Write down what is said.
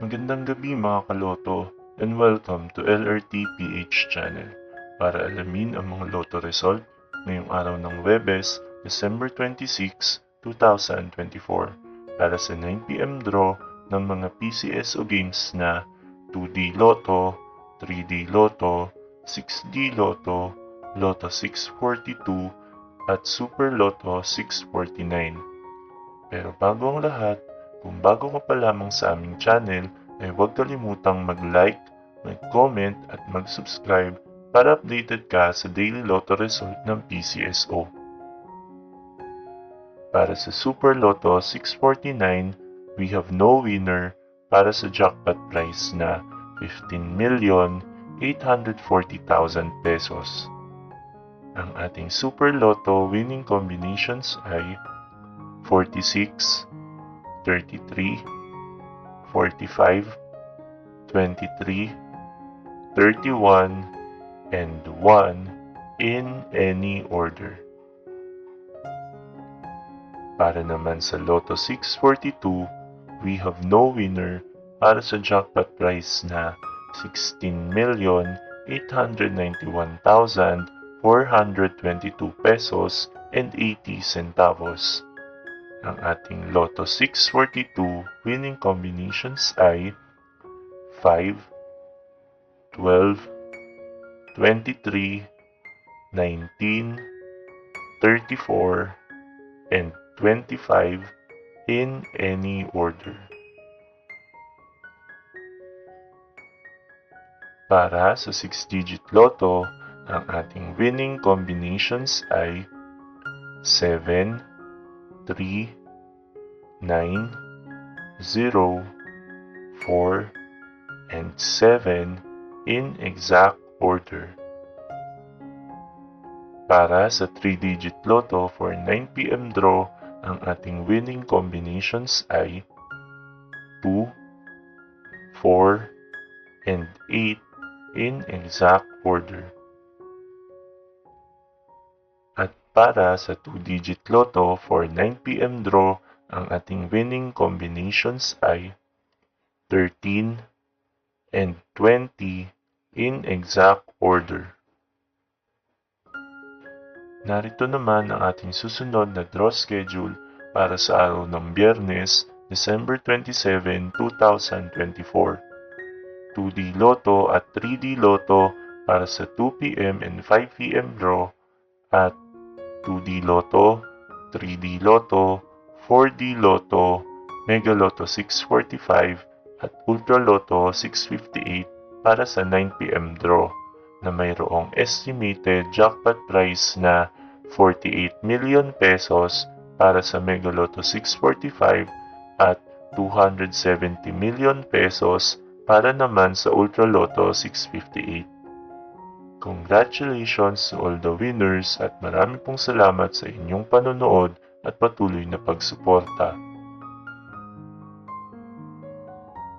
Magandang gabi mga kaloto and welcome to LRT PH channel para alamin ang mga loto result ngayong araw ng Huwebes, December 26, 2024 para sa 9pm draw ng mga PCSO games na 2D Lotto, 3D Lotto, 6D Lotto, Lotto 642 at Super Lotto 649. Pero bago ang lahat, kung bago ka pa lamang sa aming channel, ay huwag kalimutang mag-like, mag-comment at mag-subscribe para updated ka sa daily lotto result ng PCSO. Para sa Super Lotto 649, we have no winner para sa jackpot prize na 15,840,000 pesos. Ang ating Super Lotto winning combinations ay 46, 33, 45, 23, 31, and 1 in any order. Para naman sa Lotto 642, we have no winner para sa jackpot prize na 16,891,422 pesos and 80 centavos. Ang ating Lotto 642 winning combinations ay 5, 12, 23, 19, 34, and 25 in any order. Para sa 6-digit Lotto, ang ating winning combinations ay 7, 3, 9, 0, 4, and 7 in exact order. Para sa 3-digit Lotto for 9pm draw, ang ating winning combinations ay 2, 4, and 8 in exact order. At para sa 2-digit Lotto for 9pm draw, ang ating winning combinations ay 13 and 20 in exact order. Narito naman ang ating susunod na draw schedule para sa araw ng Biyernes, December 27, 2024. 2D Lotto at 3D Lotto para sa 2pm and 5pm draw at 2D Lotto, 3D Lotto, 4D Lotto, Mega Lotto 645 at Ultra Lotto 658 para sa 9pm draw na mayroong estimated jackpot prize na 48 million pesos para sa Mega Lotto 645 at 270 million pesos para naman sa Ultra Lotto 658. Congratulations to all the winners at marami pong salamat sa inyong panonood at patuloy na pagsuporta.